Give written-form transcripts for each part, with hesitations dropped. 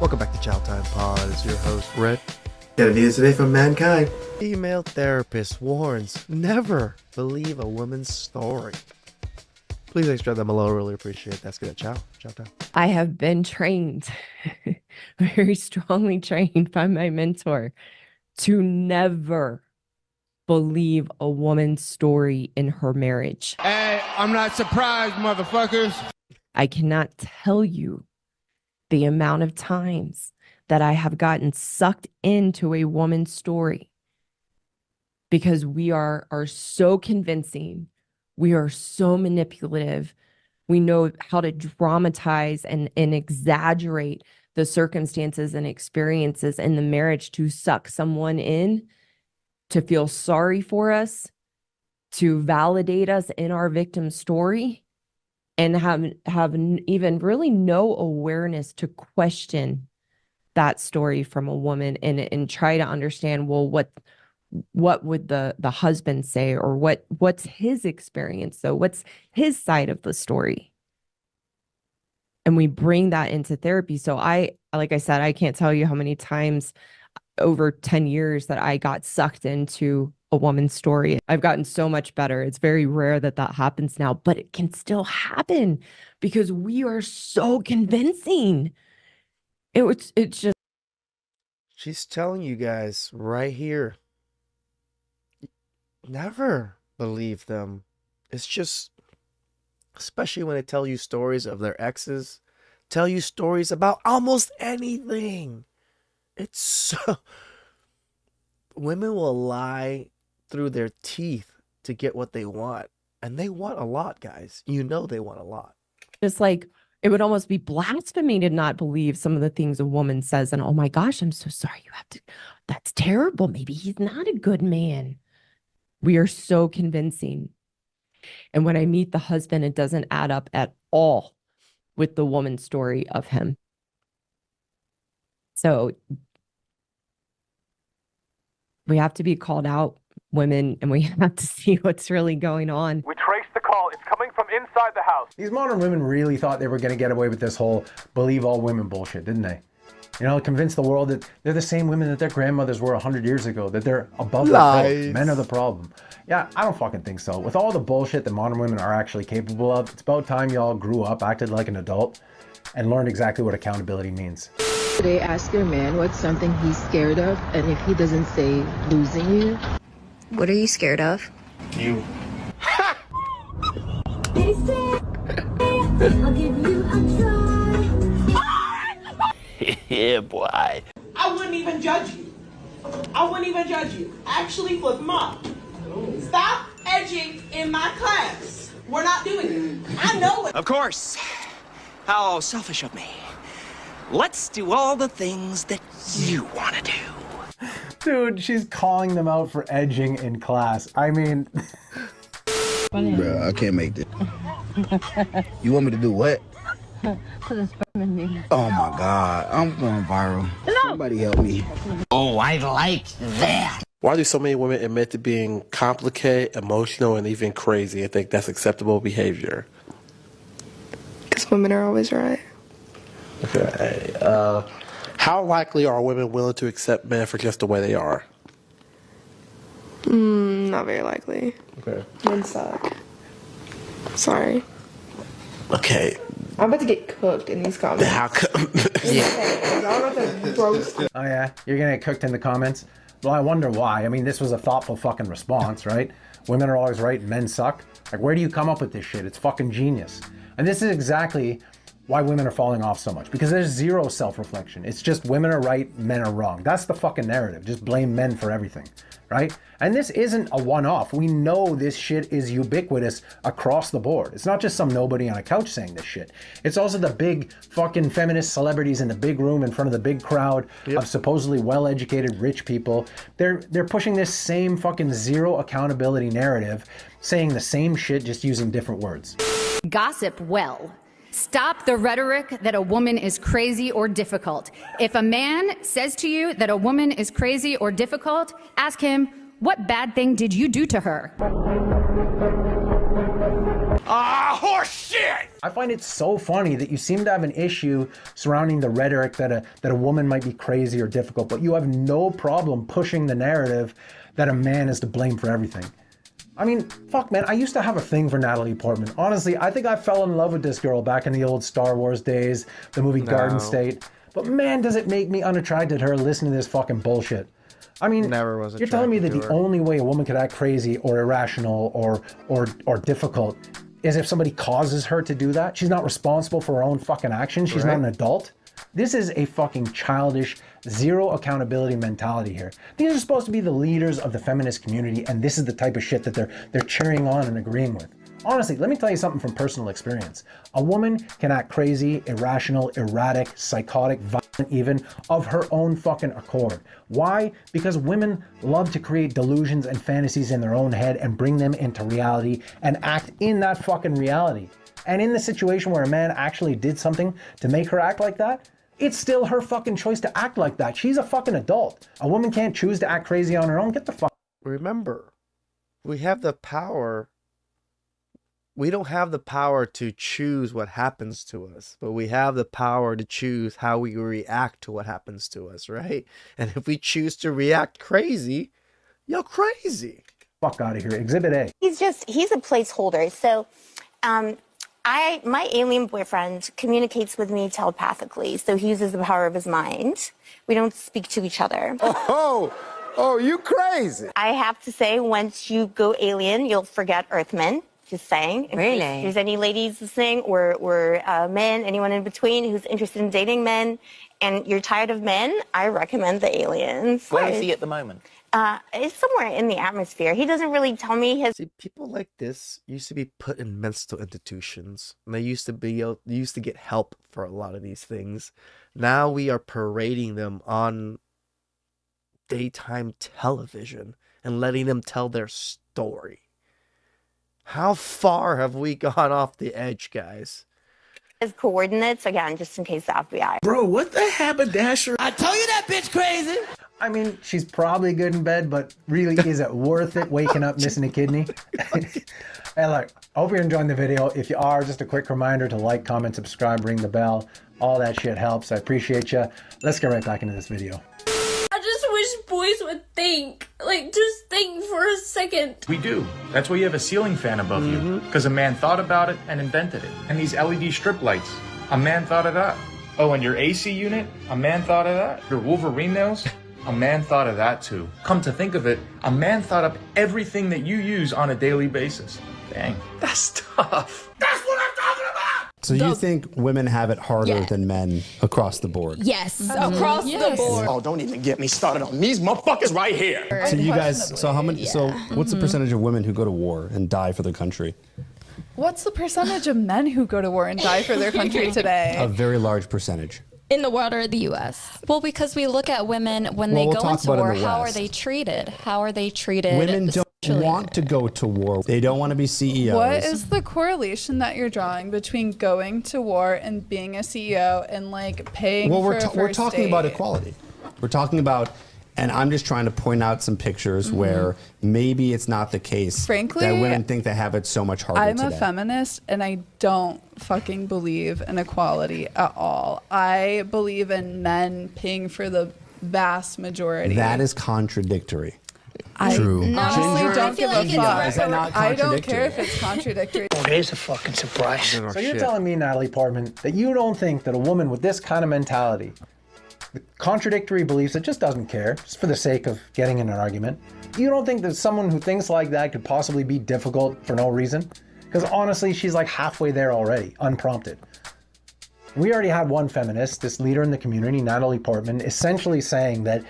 Welcome back to TheChowTimePod. It's your host, Red. Got a news today from Mankind. Female therapist warns, never believe a woman's story. Please extract them below. Really appreciate it. That's good. Ciao time. I have been trained, very strongly trained by my mentor to never believe a woman's story in her marriage. Hey, I'm not surprised, motherfuckers. I cannot tell you the amount of times that I have gotten sucked into a woman's story because we are so convincing. We are so manipulative. We know how to dramatize and exaggerate the circumstances and experiences in the marriage to suck someone in, to feel sorry for us, to validate us in our victim story, and have even really no awareness to question that story from a woman and try to understand, well, what would the husband say, or what's his experience, though? What's his side of the story? And we bring that into therapy. So like I said, I can't tell you how many times over 10 years that I got sucked into a woman's story. I've gotten so much better. It's very rare that happens now, but it can still happen because we are so convincing. It's just. She's telling you guys right here. Never believe them. It's just, especially when they tell you stories of their exes, tell you stories about almost anything. It's so, women will lie through their teeth to get what they want. And they want a lot, guys. You know they want a lot. Just like, it would almost be blasphemy to not believe some of the things a woman says. And, oh my gosh, I'm so sorry. That's terrible. Maybe he's not a good man. We are so convincing. And when I meet the husband, it doesn't add up at all with the woman's story of him. So we have to be called out, women, and we have to see what's really going on. We traced the call. It's coming from inside the house. These modern women really thought they were going to get away with this whole believe all women bullshit, didn't they? You know, convince the world that they're the same women that their grandmothers were 100 years ago, that they're above the problem. Men are the problem. Yeah, I don't fucking think so. With all the bullshit that modern women are actually capable of, it's about time y'all grew up, acted like an adult, and learned exactly what accountability means. Today, ask your man what's something he's scared of, and if he doesn't say losing you. What are you scared of? You. They say, I'll give you a try. Yeah, boy. I wouldn't even judge you. I wouldn't even judge you. Actually, flip them up. Stop edging in my class. We're not doing it. I know it. Of course. How selfish of me. Let's do all the things that you want to do. Dude, she's calling them out for edging in class. I mean... Bruh, I can't make this. You want me to do what? Put a sperm in me. Oh my God, I'm going viral. No. Somebody help me. Oh, I like that. Why do so many women admit to being complicated, emotional, and even crazy and think that's acceptable behavior? Because women are always right. Okay. How likely are women willing to accept men for just the way they are? Not very likely. Okay. Men suck. Sorry. Okay. I'm about to get cooked in these comments. How Oh yeah, you're gonna get cooked in the comments? Well, I wonder why. I mean, this was a thoughtful fucking response, right? Women are always right and men suck. Like, where do you come up with this shit? It's fucking genius. And this is exactly why women are falling off so much, because there's zero self-reflection. It's just women are right, men are wrong. That's the fucking narrative. Just blame men for everything, right? And this isn't a one-off. We know this shit is ubiquitous across the board. It's not just some nobody on a couch saying this shit. It's also the big fucking feminist celebrities in the big room in front of the big crowd of supposedly well-educated rich people. They're pushing this same fucking zero accountability narrative, saying the same shit, just using different words. Gossip well. Stop the rhetoric that a woman is crazy or difficult. If a man says to you that a woman is crazy or difficult, ask him, what bad thing did you do to her? Ah, horse shit! I find it so funny that you seem to have an issue surrounding the rhetoric that a woman might be crazy or difficult, but you have no problem pushing the narrative that a man is to blame for everything. I mean, fuck, man, I used to have a thing for Natalie Portman. Honestly, I think I fell in love with this girl back in the old Star Wars days, the movie Garden State. But man, does it make me unattracted to her listening to this fucking bullshit. I mean, you're telling me that the only way a woman could act crazy or irrational or difficult is if somebody causes her to do that? She's not responsible for her own fucking actions. She's not an adult. This is a fucking childish, zero accountability mentality here. These are supposed to be the leaders of the feminist community, and this is the type of shit that they're cheering on and agreeing with. Honestly, let me tell you something from personal experience. A woman can act crazy, irrational, erratic, psychotic, violent even, of her own fucking accord. Why? Because women love to create delusions and fantasies in their own head and bring them into reality and act in that fucking reality. And in the situation where a man actually did something to make her act like that, it's still her fucking choice to act like that. She's a fucking adult. A woman can't choose to act crazy on her own. Get the fuck. Remember, we have the power. We don't have the power to choose what happens to us, but we have the power to choose how we react to what happens to us, right? And if we choose to react crazy, you're crazy. Fuck out of here. Exhibit A. He's a placeholder. So, my alien boyfriend communicates with me telepathically, so he uses the power of his mind. We don't speak to each other. Oh, you crazy. I have to say, once you go alien, you'll forget Earthmen. Just saying. Really? If there's any ladies listening or men, anyone in between who's interested in dating men, and you're tired of men, I recommend the aliens. Where is he at the moment? It's somewhere in the atmosphere. He doesn't really tell me his... See, people like this used to be put in mental institutions. And they used to get help for a lot of these things. Now we are parading them on daytime television and letting them tell their story. How far have we gone off the edge, guys? His coordinates, again, just in case the FBI... Bro, what the haberdasher? I told you that bitch crazy! I mean, she's probably good in bed, but really, is it worth it waking up missing a kidney? Hey, look, I hope you're enjoying the video. If you are, just a quick reminder to like, comment, subscribe, ring the bell. All that shit helps. I appreciate you. Let's get right back into this video. I just wish boys would think. Like, just think for a second. We do. That's why you have a ceiling fan above you. Because a man thought about it and invented it. And these LED strip lights, a man thought of that. Oh, and your AC unit, a man thought of that. Your Wolverine nails, a man thought of that too. Come to think of it, a man thought of everything that you use on a daily basis. Dang, that's tough. That's what I'm talking about! So you think women have it harder than men across the board? Yes, across the board. Oh, don't even get me started on these motherfuckers right here. So you guys, so how many, so what's the percentage of women who go to war and die for their country? What's the percentage of men who go to war and die for their country today? A very large percentage. In the world or the U.S.? Well, because we look at women when they go into war, how are they treated? How are they treated? Women don't want to go to war. They don't want to be CEOs. What is the correlation that you're drawing between going to war and being a CEO and like paying for a first we're talking date? about equality. We're talking about, and I'm just trying to point out some pictures where maybe it's not the case. Frankly, that women think they have it so much harder I'm today. a feminist and I don't fucking believe in equality at all. I believe in men paying for the vast majority. That is contradictory. True. No, honestly don't give a fuck. Is that not I don't care if it's contradictory. Oh, there's a fucking surprise. So you're telling me, Natalie Portman, that you don't think that a woman with this kind of mentality, with contradictory beliefs, that just doesn't care, just for the sake of getting in an argument, you don't think that someone who thinks like that could possibly be difficult for no reason? Because honestly, she's like halfway there already, unprompted. We already had one feminist, this leader in the community, Natalie Portman, essentially saying that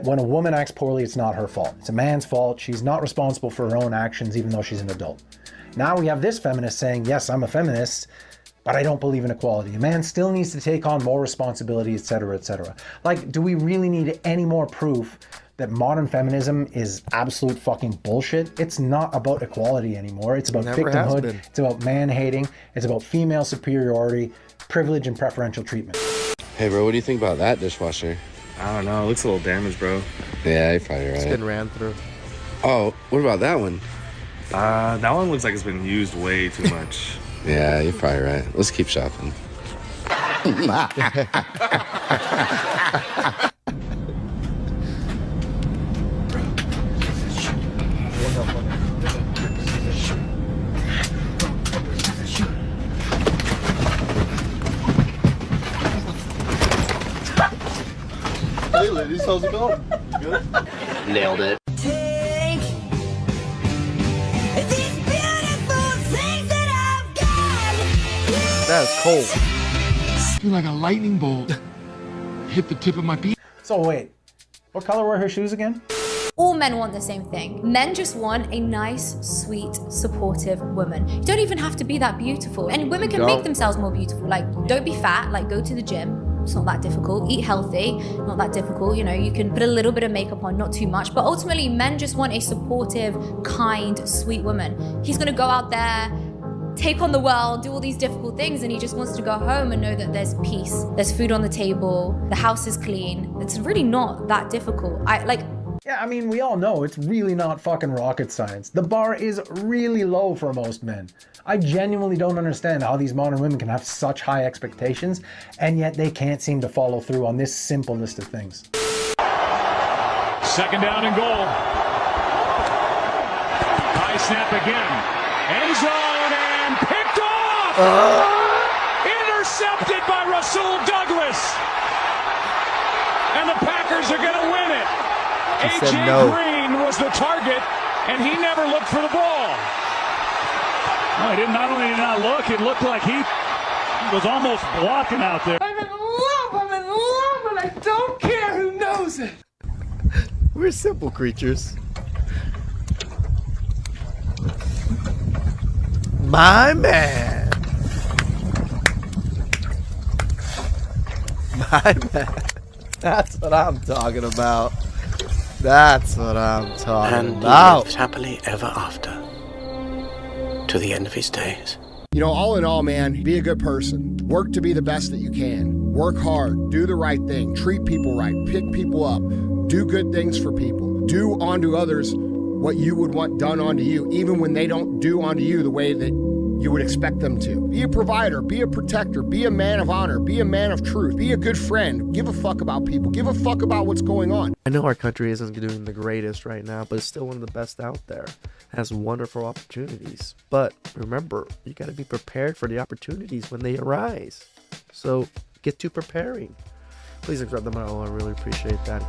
when a woman acts poorly, it's not her fault. It's a man's fault. She's not responsible for her own actions, even though she's an adult. Now we have this feminist saying, yes, I'm a feminist, but I don't believe in equality. A man still needs to take on more responsibility, etc., etc. Like, do we really need any more proof that modern feminism is absolute fucking bullshit? It's not about equality anymore. It's about victimhood. It's about man-hating. It's about female superiority, privilege, and preferential treatment. Hey, bro, what do you think about that dishwasher? I don't know. It looks a little damaged, bro. Yeah, you're probably right. It's been ran through. Oh, what about that one? That one looks like it's been used way too much. Yeah, you're probably right. Let's keep shopping. Hey ladies, how's it going? Good? Nailed it. That's cold. Feel like a lightning bolt hit the tip of my penis. So wait, what color were her shoes again? All men want the same thing. Men just want a nice, sweet, supportive woman. You don't even have to be that beautiful. And women can make themselves more beautiful. Like, don't be fat, like go to the gym. It's not that difficult. Eat healthy, not that difficult. You know, you can put a little bit of makeup on, not too much. But ultimately, men just want a supportive, kind, sweet woman. He's gonna go out there, take on the world, do all these difficult things, and he just wants to go home and know that there's peace, there's food on the table, the house is clean. It's really not that difficult. Yeah, I mean, we all know it's really not fucking rocket science. The bar is really low for most men. I genuinely don't understand how these modern women can have such high expectations, and yet they can't seem to follow through on this simple list of things. Second down and goal. High snap again. End zone and picked off! Intercepted by Rasul Douglas! And the Packers are going to win it! A.J. Green was the target, and he never looked for the ball. No, he didn't. Not only did he not look, it looked like he was almost blocking out there. I'm in love, and I don't care who knows it. We're simple creatures. My man. My man. That's what I'm talking about. That's what I'm talking about. He lived happily ever after, to the end of his days. You know, all in all, man, be a good person. Work to be the best that you can. Work hard. Do the right thing. Treat people right. Pick people up. Do good things for people. Do unto others what you would want done unto you, even when they don't do unto you the way that you would expect them to. Be a provider, be a protector, be a man of honor, be a man of truth, be a good friend, give a fuck about people, give a fuck about what's going on. I know our country isn't doing the greatest right now, but it's still one of the best out there. It has wonderful opportunities. But remember, you got to be prepared for the opportunities when they arise. So get to preparing. Please subscribe to my channel. I really appreciate that.